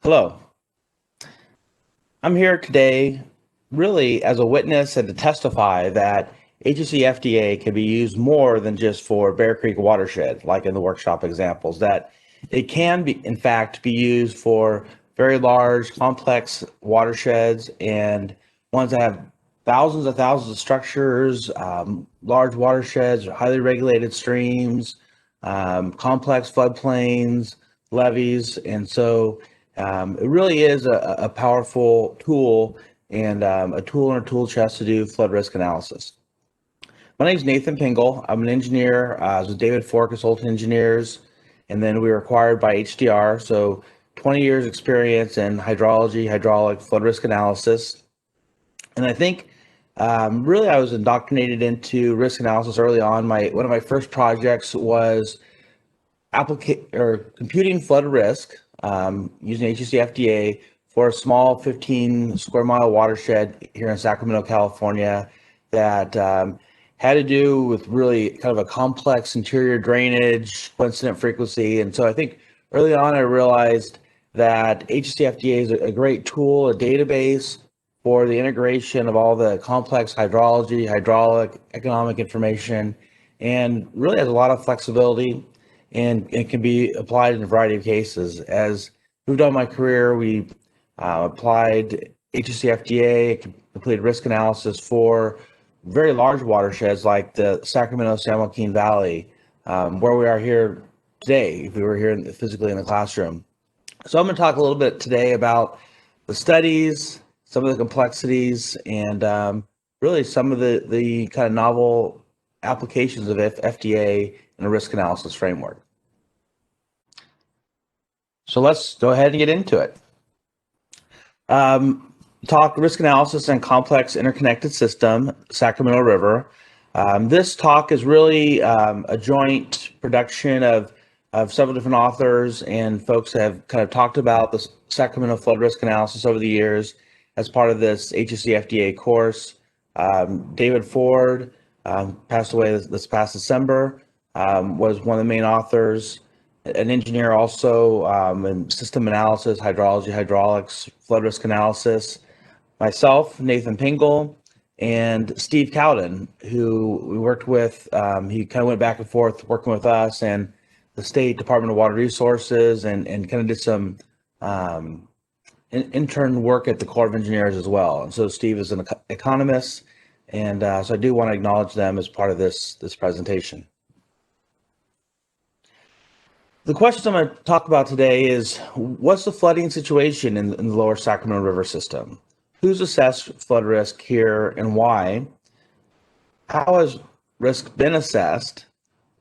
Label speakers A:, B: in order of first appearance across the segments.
A: Hello. I'm here today really as a witness and to testify that HEC-FDA can be used more than just for Bear Creek Watershed, like in the workshop examples, that it can be, in fact, be used for very large, complex watersheds and ones that have thousands of structures, large watersheds, highly regulated streams, complex floodplains, levees, and so it really is a powerful tool and a tool in our tool chest to do flood risk analysis. My name is Nathan Pingle. I'm an engineer. I was with David Ford Consulting Engineers, and then we were acquired by HDR. So 20 years experience in hydrology, hydraulic, flood risk analysis. And I think really I was indoctrinated into risk analysis early on. One of my first projects was computing flood risk using HEC-FDA for a small 15 square mile watershed here in Sacramento, California, that had to do with really kind of a complex interior drainage, coincident frequency. And so I think early on I realized that HEC-FDA is a great tool, a database for the integration of all the complex hydrology, hydraulic, economic information, and really has a lot of flexibility and it can be applied in a variety of cases. As moved on my career, we applied HEC-FDA, completed risk analysis for very large watersheds like the Sacramento San Joaquin Valley, where we are here today, if we were here physically in the classroom. So I'm going to talk a little bit today about the studies, some of the complexities, and really some of the kind of novel applications of FDA in a risk analysis framework. So let's go ahead and get into it. Talk risk analysis and complex interconnected system, Sacramento River. This talk is really a joint production of several different authors and folks that have kind of talked about the Sacramento flood risk analysis over the years as part of this HEC-FDA course. David Ford passed away this past December, was one of the main authors, an engineer also in system analysis, hydrology, hydraulics, flood risk analysis. Myself, Nathan Pingle, and Steve Cowden, who we worked with. He kind of went back and forth working with us and the State Department of Water Resources and kind of did some intern work at the Corps of Engineers as well. And so Steve is an economist, and so I do want to acknowledge them as part of this presentation. The question I'm going to talk about today is, what's the flooding situation in the lower Sacramento River system? Who's assessed flood risk here and why? How has risk been assessed?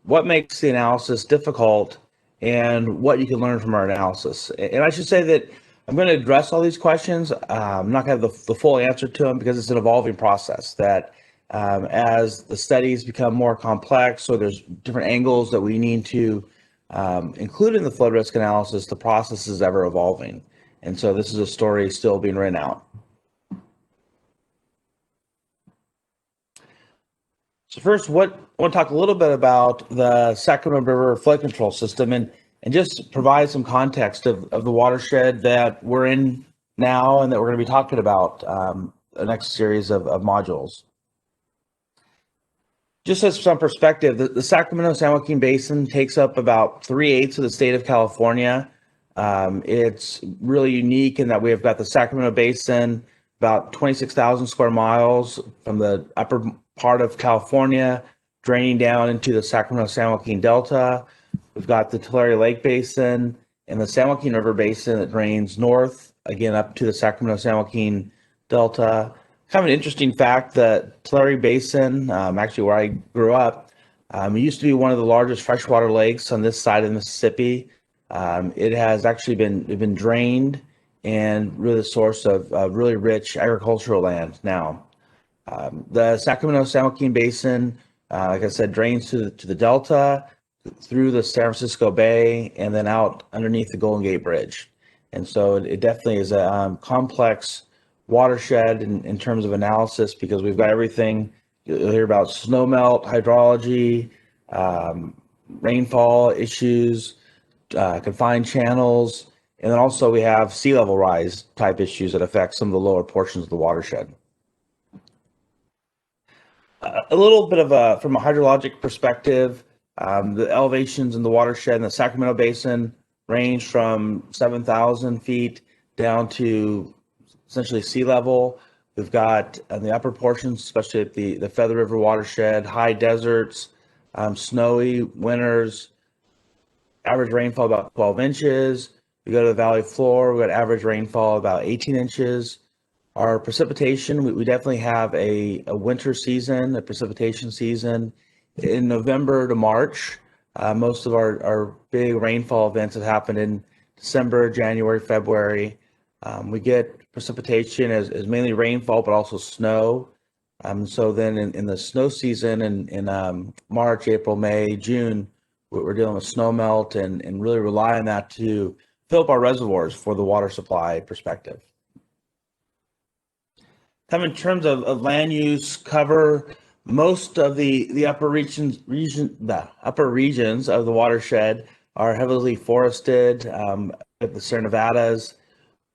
A: What makes the analysis difficult? And what you can learn from our analysis. And I should say that I'm going to address all these questions. I'm not going to have the full answer to them because it's an evolving process that as the studies become more complex, so there's different angles that we need to include in the flood risk analysis, the process is ever evolving. And so this is a story still being written out. So first, I want to talk a little bit about the Sacramento River flood control system and just provide some context of the watershed that we're in now and that we're going to be talking about the next series of modules. Just as some perspective, the Sacramento San Joaquin Basin takes up about 3/8 of the state of California. It's really unique in that we have got the Sacramento Basin, about 26,000 square miles from the upper part of California, draining down into the Sacramento San Joaquin Delta. We've got the Tulare Lake Basin and the San Joaquin River Basin that drains north, again, up to the Sacramento San Joaquin Delta. Kind of an interesting fact that Tulare Basin, actually where I grew up, it used to be one of the largest freshwater lakes on this side of the Mississippi. It has actually been drained and really the source of really rich agricultural land now. The Sacramento San Joaquin Basin, like I said, drains to the Delta, through the San Francisco Bay, and then out underneath the Golden Gate Bridge. And so it definitely is a complex watershed in terms of analysis because we've got everything. You'll hear about snowmelt, hydrology, rainfall issues, confined channels, And then also we have sea level rise type issues that affect some of the lower portions of the watershed. A little bit of from a hydrologic perspective, the elevations in the watershed in the Sacramento Basin range from 7,000 feet down to essentially sea level. We've got in the upper portions, especially at the Feather River watershed, high deserts, snowy winters, average rainfall about 12 inches. We go to the valley floor, we got average rainfall about 18 inches. Our precipitation, we definitely have a winter season, a precipitation season in November to March. Most of our big rainfall events have happened in December, January, February. We get precipitation as mainly rainfall, but also snow. So then in the snow season in March, April, May, June, we're dealing with snow melt and really rely on that to fill up our reservoirs for the water supply perspective. Kind of in terms of land use cover, most of the upper regions of the watershed are heavily forested. At the Sierra Nevadas.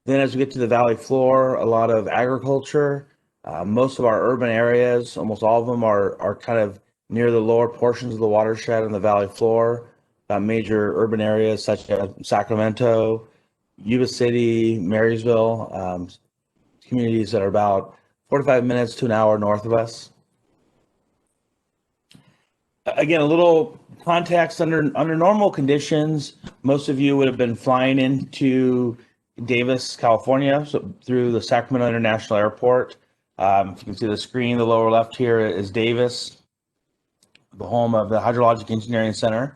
A: Then as we get to the valley floor, a lot of agriculture. Most of our urban areas, almost all of them are kind of near the lower portions of the watershed on the valley floor. Major urban areas such as Sacramento, Yuba City, Marysville, communities that are about 45 minutes to an hour north of us. Again, a little context under normal conditions, most of you would have been flying into Davis, California, so through the Sacramento International Airport. If you can see the screen, the lower left here is Davis, the home of the Hydrologic Engineering Center.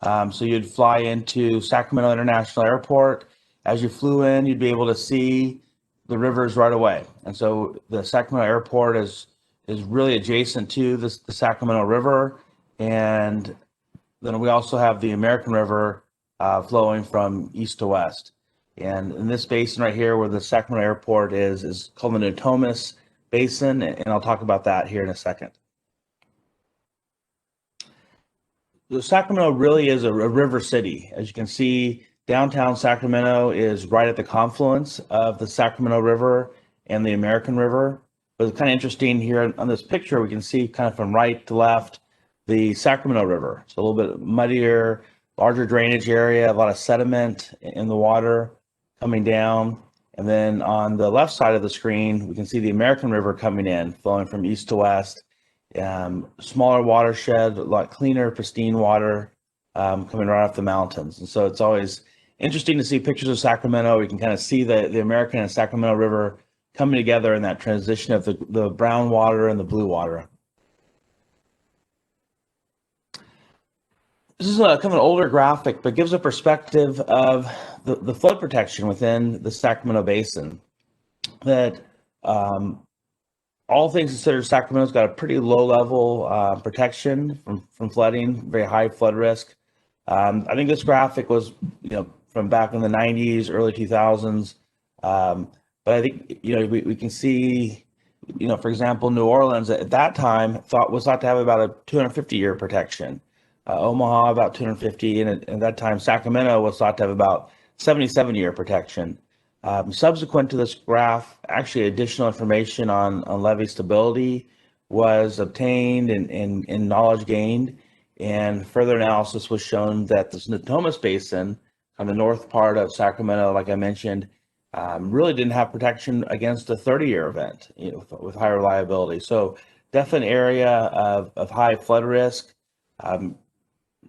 A: So you'd fly into Sacramento International Airport. As you flew in, you'd be able to see the rivers right away. And so the Sacramento Airport is really adjacent to the Sacramento River. And then we also have the American River flowing from east to west. And in this basin right here where the Sacramento Airport is called the Natomas Basin, and I'll talk about that here in a second. The Sacramento really is a river city. As you can see, downtown Sacramento is right at the confluence of the Sacramento River and the American River. But it's kind of interesting here on this picture, we can see kind of from right to left, the Sacramento River. It's a little bit muddier, larger drainage area, a lot of sediment in the water coming down. And then on the left side of the screen, we can see the American River coming in, flowing from east to west. Smaller watershed, a lot cleaner, pristine water coming right off the mountains. And so it's always interesting to see pictures of Sacramento. We can kind of see the American and Sacramento River coming together in that transition of the brown water and the blue water. This is kind of an older graphic, but gives a perspective of the flood protection within the Sacramento Basin. That all things considered, Sacramento's got a pretty low level protection from flooding, very high flood risk. I think this graphic was, from back in the 90s, early 2000s. But I think, we can see, for example, New Orleans at that time was thought to have about a 250-year protection. Omaha about 250, and at that time Sacramento was thought to have about 77-year protection. Subsequent to this graph, actually additional information on levee stability was obtained and knowledge gained, and further analysis was shown that this Natomas Basin on the north part of Sacramento, like I mentioned, really didn't have protection against a 30-year event with high reliability. So definite area of high flood risk.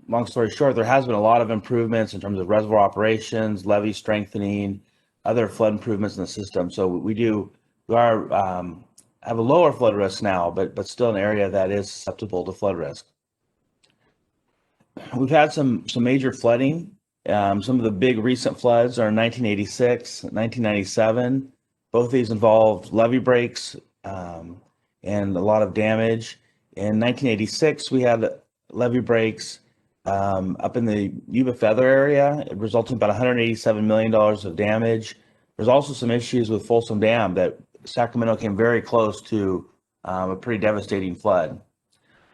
A: Long story short, there has been a lot of improvements in terms of reservoir operations, levee strengthening, other flood improvements in the system. So we have a lower flood risk now, but still an area that is susceptible to flood risk. We've had some major flooding. Some of the big recent floods are in 1986, 1997. Both of these involved levee breaks and a lot of damage. In 1986, we had levee breaks up in the Yuba Feather area. It resulted in about $187 million of damage. There's also some issues with Folsom Dam that Sacramento came very close to a pretty devastating flood.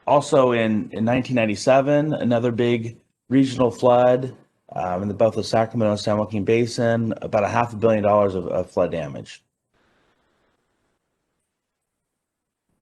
A: Also in 1997, another big regional flood. in both the Sacramento and San Joaquin Basin, about $500 million of flood damage.